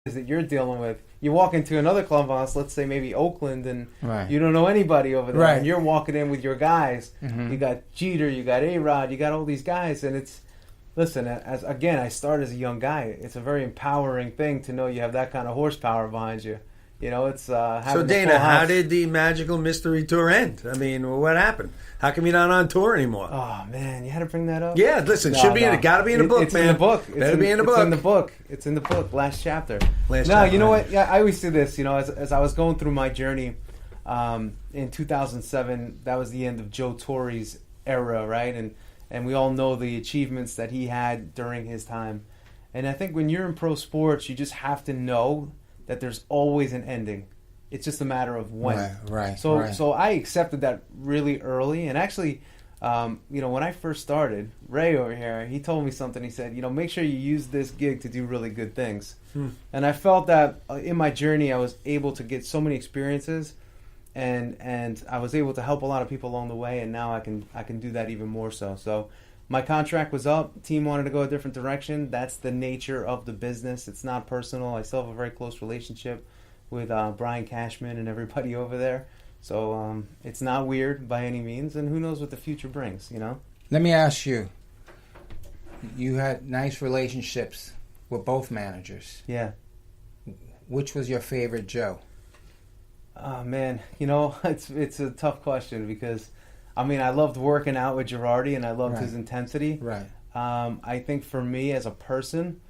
that you're dealing with. You walk into another clubhouse, let's say maybe Oakland, and Right. you don't know anybody over there. Right. And you're walking in with your guys. Mhm. You got Jeter, you got A-Rod, you got all these guys, and it's, listen, as again, I started as a young guy. It's a very empowering thing to know you have that kind of horsepower behind you. You know, it's having So the Dana, full how house. did the Magical Mystery Tour end? I mean, what happened? How come you're not on tour anymore? Oh man, you had to bring that up. Yeah, listen, No, should be no. it got to be in the book, it's man. in the book. Better be in the book. It's in the book. It's in the book. Last chapter. Last no, chapter, you know right. what? Yeah, I always say this. You know, as I was going through my journey in 2007, that was the end of Joe Torre's era, right? And we all know the achievements that he had during his time. And I think when you're in pro sports, you just have to know that there's always an ending. It's just a matter of when. Right. So I accepted that really early, and actually, you know, when I first started, Ray over here, he told me something. He said, you know, make sure you use this gig to do really good things. And I felt that in my journey, I was able to get so many experiences, and I was able to help a lot of people along the way, and now I can do that even more so. So my contract was up. Team wanted to go a different direction. That's the nature of the business. It's not personal. I still have a very close relationship with Brian Cashman and everybody over there. So it's not weird by any means, and who knows what the future brings, you know? Let me ask you. You had nice relationships with both managers. Yeah. Which was your favorite Joe? Oh, man. You know, it's a tough question because, I mean, I loved working out with Girardi, and I loved his intensity. Right. I think for me as a person,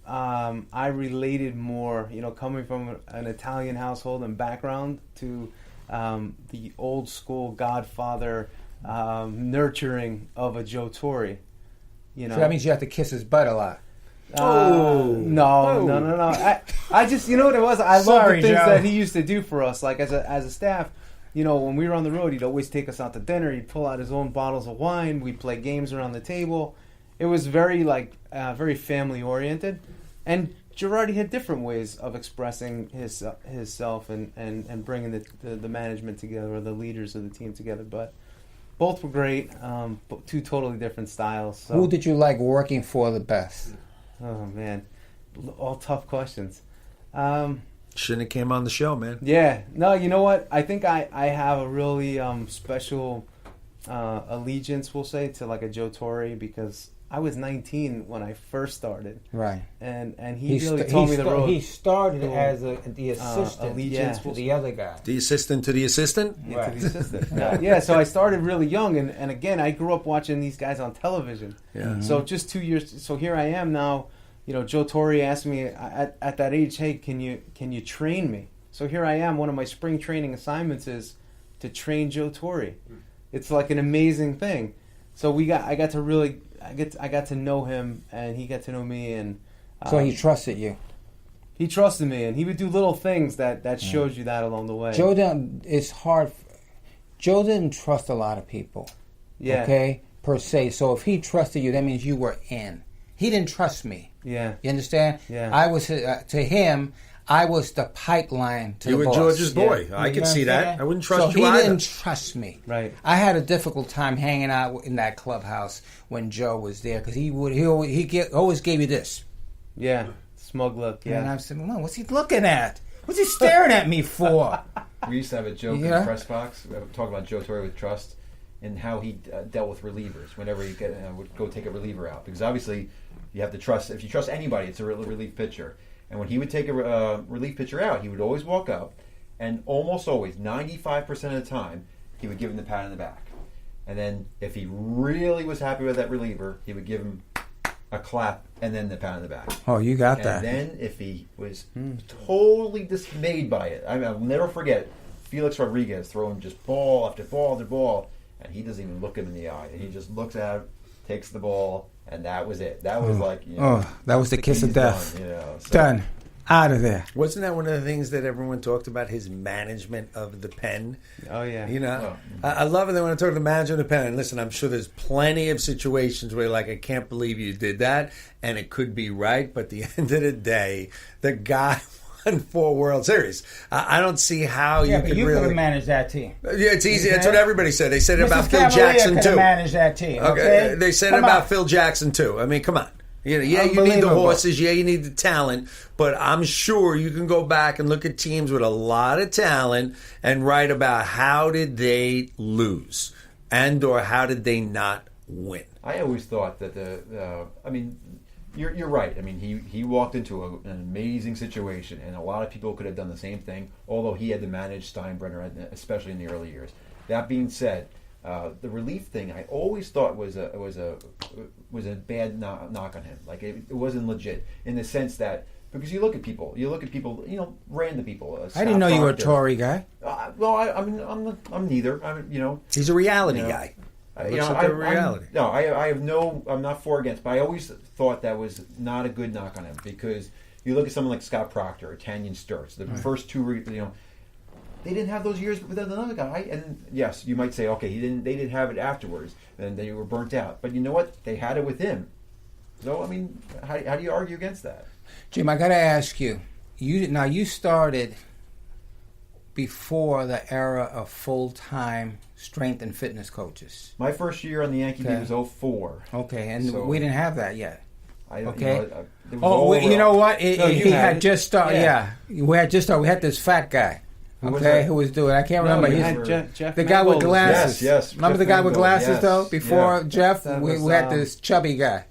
I related more, you know, coming from an Italian household and background to the old school Godfather nurturing of a Joe Torre. You know, So that means you have to kiss his butt a lot. No. I just, you know what it was? I love Sorry, the things Joe. that he used to do for us. Like as a staff, you know, when we were on the road, he'd always take us out to dinner. He'd pull out his own bottles of wine. We'd play games around the table. It was very very family oriented, and Girardi had different ways of expressing his self and bringing the management together, or the leaders of the team together. But both were great, but two totally different styles. So. Who did you like working for the best? Oh man, all tough questions. Shouldn't have came on the show, man. Yeah, no, you know what? I think I have a really special allegiance, we'll say, to like a Joe Torre, because I was 19 when I first started. Right. And he really told me the road. He started as the assistant allegiance to the other guy. The assistant to the assistant? Yeah, to the assistant. Yeah, so I started really young, and again, I grew up watching these guys on television. Yeah. Mm-hmm. So just 2 years. So here I am now. You know, Joe Torre asked me at that age, "Hey, can you train me?" So here I am. One of my spring training assignments is to train Joe Torre. It's like an amazing thing. So I got to know him, and he got to know me, and So he trusted you. he trusted me, and he would do little things that shows you that along the way. Joe it's hard. Joe didn't trust a lot of people. Yeah. Okay, per se. So if he trusted you, that means you were in. He didn't trust me. Yeah. You understand? Yeah. I was to him. I was the pipeline to You the were boss. George's boy. Yeah. I can see that. I wouldn't trust so you he either. didn't trust me. Right. I had a difficult time hanging out in that clubhouse when Joe was there because he always gave you this. Yeah. Smug look. And Yeah. I said, well, what's he looking at? What's he staring at me for? We used to have a joke in Yeah. the press box. We would talk about Joe Torre with trust and how he dealt with relievers whenever he would go take a reliever out. Because obviously you have to trust. If you trust anybody, it's a relief pitcher. And when he would take a relief pitcher out, he would always walk up, and almost always, 95% of the time, he would give him the pat on the back. And then if he really was happy with that reliever, he would give him a clap and then the pat on the back. Oh, you got And that. then if he was totally dismayed by it, I'll never forget Felix Rodriguez throwing just ball after ball after ball, and he doesn't even look him in the eye. And he just looks at him, takes the ball, and that was it. That was like, you know, that was the kiss of he's death. done, you know, so. Done. Out of there. Wasn't that one of the things that everyone talked about, his management of the pen? Oh yeah. You know, I love it when I talk to the manager of the pen. And listen, I'm sure there's plenty of situations where you're like, I can't believe you did that. And it could be right. But at the end of the day, the guy won 4 World Series. I don't see how you could could really have managed that team. Yeah, it's easy. That's what everybody said. They said it Mrs. about Phil Cavalea Jackson could too. have managed that team. Okay, They said Come it about on. Phil Jackson too. I mean, come on. You need the Unbelievable. horses. Yeah, you need the talent. But I'm sure you can go back and look at teams with a lot of talent and write about how did they lose and or how did they not win. I always thought that you're right. I mean, he walked into an amazing situation, and a lot of people could have done the same thing, although he had to manage Steinbrenner, especially in the early years. That being said, the relief thing I always thought was a bad knock on him. Like it wasn't legit in the sense that because you look at people, random people. I didn't know you were a Tory guy. I'm neither. He's a reality guy. Reality. I'm not for or against, but I always thought that was not a good knock on him because you look at someone like Scott Proctor or Tanyan Sturts, the first two, they didn't have those years with another guy, and yes, you might say, okay, they didn't have it afterwards, and they were burnt out, but you know what? They had it with him. So I mean, how do you argue against that? Jim, I got to ask you. You started before the era of full-time strength and fitness coaches. My first year on the Yankee team was 2004. Okay, and we didn't have that yet. Okay. You know what? He had just started. Yeah, we had just started. We had this fat guy. Who was doing? I can't remember. Jeff the guy with Mangold. glasses. Yes. Remember Jeff the guy with Mangold, glasses yes. though? Before Jeff, we had this chubby guy.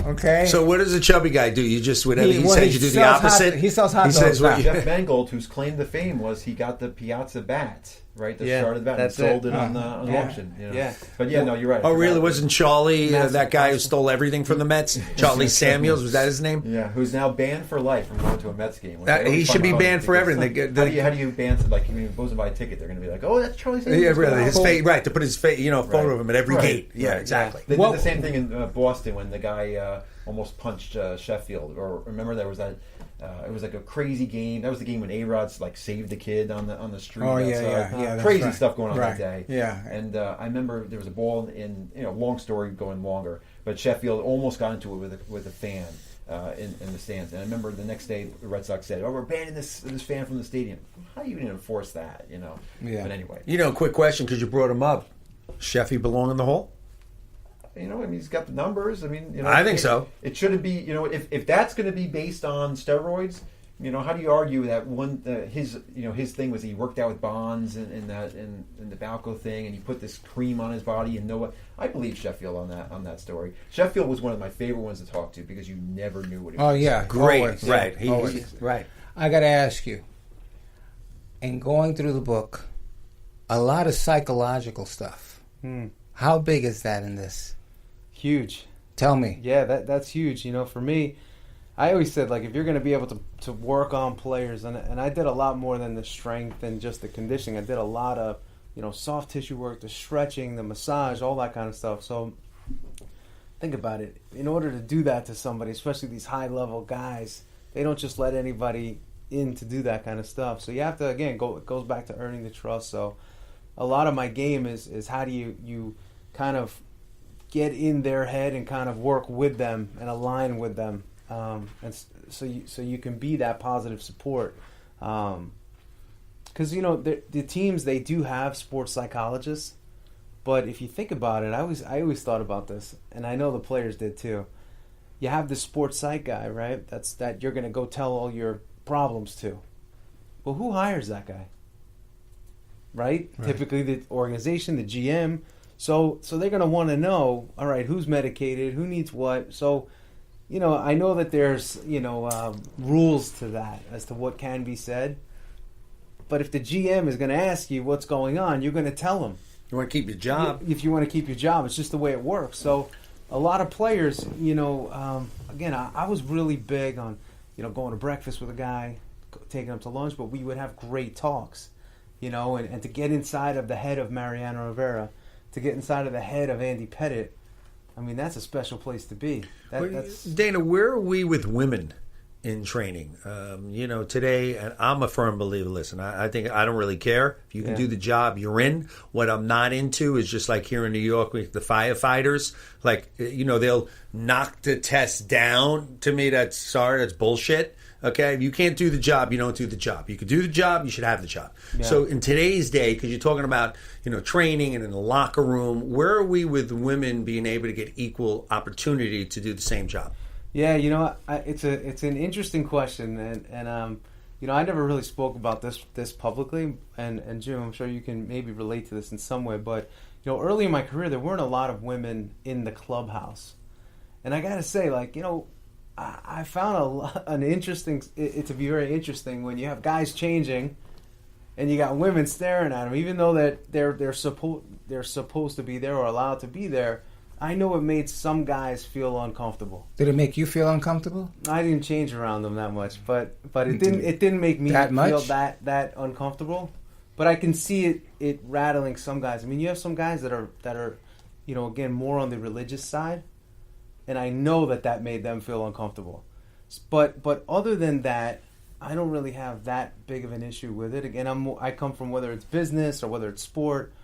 Okay. So what does a chubby guy do? You just whatever he says, you do the opposite. He sells hot dogs now. Jeff Mangold, whose claim to fame was he got the Piazza bat, right? The start of the bat and sold it on auction. Yeah. But no, you're right. Oh, really? Wasn't Charlie that guy who stole everything from the Mets? Charlie Samuels, was that his name? Yeah, who's now banned for life from going to a Mets game. He should be banned for everything. How do you ban? Like, if he goes and buy a ticket, they're going to be like, "Oh, that's Charlie Samuels." Yeah, really. His face, right? To put his face, photo of him at every gate. Yeah, exactly. They did the same thing in Boston when the guy almost punched Sheffield. Or remember there was that. It was like a crazy game. That was the game when A-Rod's like saved the kid on the street. Oh yeah. Crazy stuff going on that day. Yeah. And I remember there was a ball in long story going longer, but Sheffield almost got into it with a fan in the stands. And I remember the next day the Red Sox said, "Oh, we're banning this fan from the stadium." How do you even enforce that? Yeah. But anyway. Quick question because you brought him up. Sheffy belong in the Hall? He's got the numbers. I think so. It shouldn't be. If that's going to be based on steroids, how do you argue that his thing was he worked out with Bonds and the Balco thing, and he put this cream on his body and what? I believe Sheffield on that story. Sheffield was one of my favorite ones to talk to because you never knew what he was. Oh yeah, great, always. right? Right. I got to ask you. In going through the book, a lot of psychological stuff. How big is that in this? Huge. Tell me. Yeah, that's huge. For me, I always said, like, if you're going to be able to work on players, and I did a lot more than the strength and just the conditioning. I did a lot of, soft tissue work, the stretching, the massage, all that kind of stuff. So think about it. In order to do that to somebody, especially these high-level guys, they don't just let anybody in to do that kind of stuff. So you have to, again, it goes back to earning the trust. So a lot of my game is how do you kind of get in their head and kind of work with them and align with them, and so you can be that positive support. Because the teams, they do have sports psychologists, but if you think about it, I always thought about this, and I know the players did too. You have this sports psych guy, right? That you're going to go tell all your problems to. Well, who hires that guy? Right? Typically the organization, the GM. So they're going to want to know, all right, who's medicated, who needs what. So, I know that there's, rules to that as to what can be said. But if the GM is going to ask you what's going on, you're going to tell him. You want to keep your job. If you want to keep your job, it's just the way it works. So a lot of players, again, I was really big on, going to breakfast with a guy, taking him to lunch, but we would have great talks, and to get inside of the head of Mariano Rivera, to get inside of the head of Andy Pettit, that's a special place to be. That's Dana, where are we with women in training? Today, and I'm a firm believer, listen, I think I don't really care. If you can do the job, you're in. What I'm not into is just like here in New York with the firefighters. Like, they'll knock the test down. To me, that's bullshit. Okay, if you can't do the job, you don't do the job. You could do the job, you should have the job. Yeah. So in today's day, because you're talking about training and in the locker room, where are we with women being able to get equal opportunity to do the same job? Yeah, it's an interesting question, and I never really spoke about this publicly, and Jim, I'm sure you can maybe relate to this in some way, but early in my career, there weren't a lot of women in the clubhouse, and I gotta say, I found an interesting. It to be very interesting when you have guys changing, and you got women staring at them, even though that they're supposed to be there or allowed to be there. I know it made some guys feel uncomfortable. Did it make you feel uncomfortable? I didn't change around them that much, but it didn't make me feel that uncomfortable. But I can see it rattling some guys. I mean, you have some guys that are again more on the religious side, and I know that made them feel uncomfortable. But other than that, I don't really have that big of an issue with it. Again, I come from whether it's business or whether it's sport.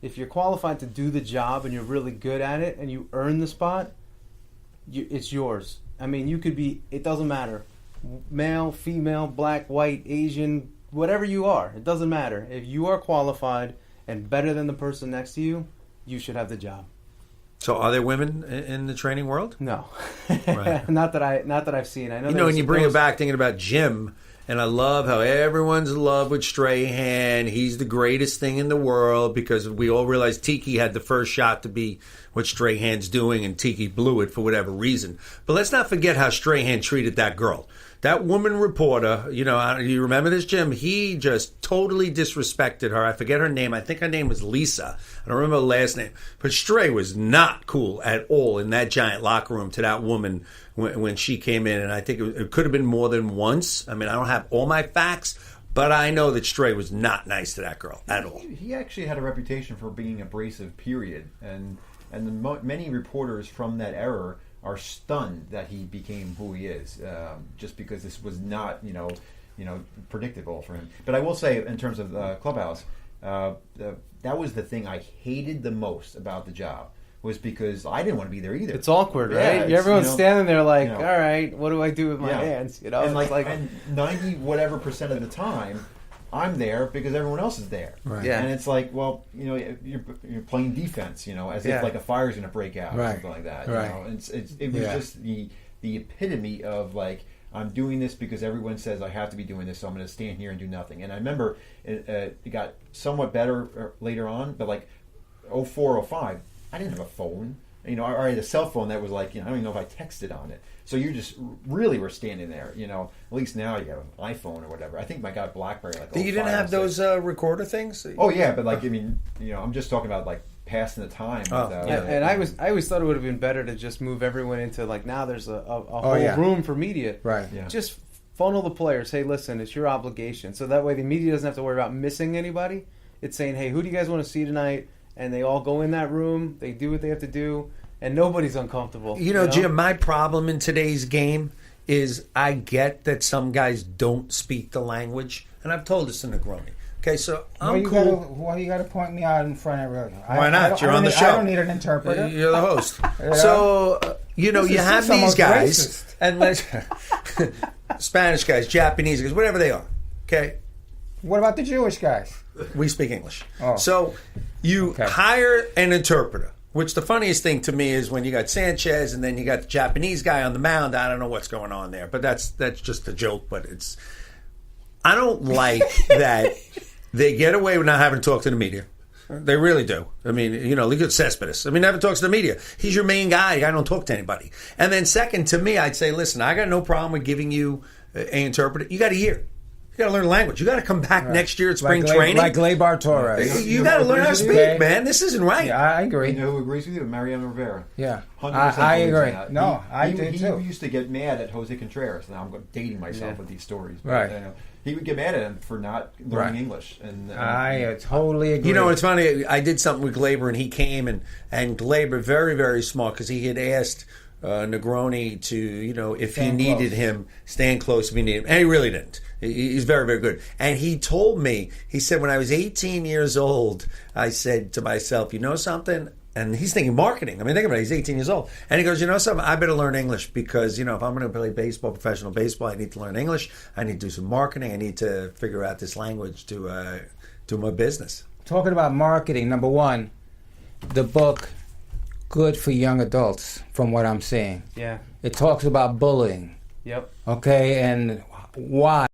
If you're qualified to do the job and you're really good at it and you earn the spot, it's yours. I mean, you could be, it doesn't matter, male, female, black, white, Asian, whatever you are. It doesn't matter. If you are qualified and better than the person next to you, you should have the job. So, are there women in the training world? No, Right. not that I've seen. I know. And you bring it back thinking about Jim. And I love how everyone's in love with Strahan. He's the greatest thing in the world because we all realize Tiki had the first shot to be what Strahan's doing, and Tiki blew it for whatever reason. But let's not forget how Strahan treated that girl. That woman reporter, you remember this, Jim? He just totally disrespected her. I forget her name. I think her name was Lisa. I don't remember the last name. But Stray was not cool at all in that giant locker room to that woman when she came in. And I think it could have been more than once. I mean, I don't have all my facts, but I know that Stray was not nice to that girl at all. He actually had a reputation for being abrasive, period. And many reporters from that era are stunned that he became who he is, just because this was not, predictable for him. But I will say, in terms of Clubhouse, that was the thing I hated the most about the job, was because I didn't want to be there either. It's awkward, right? Yeah, everyone's standing there like, all right, what do I do with my hands? And and 90 whatever % of the time, I'm there because everyone else is there. Right. Yeah. And it's like, well, you're playing defense, as if like a fire's going to break out or something like that. Right. And it was just the epitome of like, I'm doing this because everyone says I have to be doing this, so I'm going to stand here and do nothing. And I remember it got somewhat better later on, but like 04, 05, I didn't have a phone. I had a cell phone that was like, I don't even know if I texted on it. So you just really were standing there, At least now you have an iPhone or whatever. I think I got a BlackBerry like. You didn't have those recorder things? Oh yeah, but I'm just talking about like passing the time. And I always thought it would have been better to just move everyone into like, now there's a whole room for media. Right. Yeah. Just funnel the players. Hey, listen, it's your obligation. So that way the media doesn't have to worry about missing anybody. It's saying, hey, who do you guys want to see tonight? And they all go in that room. They do what they have to do. And nobody's uncomfortable. Jim, my problem in today's game is I get that some guys don't speak the language, and I've told this to Negroni. Okay, so I'm cool. Why you got to point me out in front of everyone? Why not? You're on the show. I don't need an interpreter. You're the host. So, you have these guys, racist. and Spanish guys, Japanese guys, whatever they are. Okay? What about the Jewish guys? We speak English. Oh. So, you hire an interpreter. Which the funniest thing to me is when you got Sanchez and then you got the Japanese guy on the mound. I don't know what's going on there, but that's just a joke. But I don't like that they get away with not having to talk to the media. They really do. I mean, look at Cespedes. I mean, never talks to the media. He's your main guy. I don't talk to anybody. And then second, to me, I'd say, listen, I got no problem with giving you an interpreter. You got a year. You got to learn language. You got to come back next year at spring training. Like Gleyber Torres. You got to learn how to speak, man. This isn't right. Yeah, I agree. You know who agrees with you? Mariano Rivera. Yeah. 100% I agree. that. No, I do too. He used to get mad at Jose Contreras. Now I'm dating myself with these stories. But, right. He would get mad at him for not learning English. And I totally agree. It's funny. I did something with Gleyber, and he came, and Gleyber, very, very smart, because he had asked Negroni to, if he needed him, stand close if he needed him. And he really didn't. He's very, very good. And he told me, he said, when I was 18 years old, I said to myself, you know something? And he's thinking marketing. I mean, think about it. He's 18 years old. And he goes, you know something? I better learn English because, if I'm going to play baseball, professional baseball, I need to learn English. I need to do some marketing. I need to figure out this language to do my business. Talking about marketing, number one, the book, good for young adults, from what I'm seeing. Yeah. It talks about bullying. Yep. Okay, and why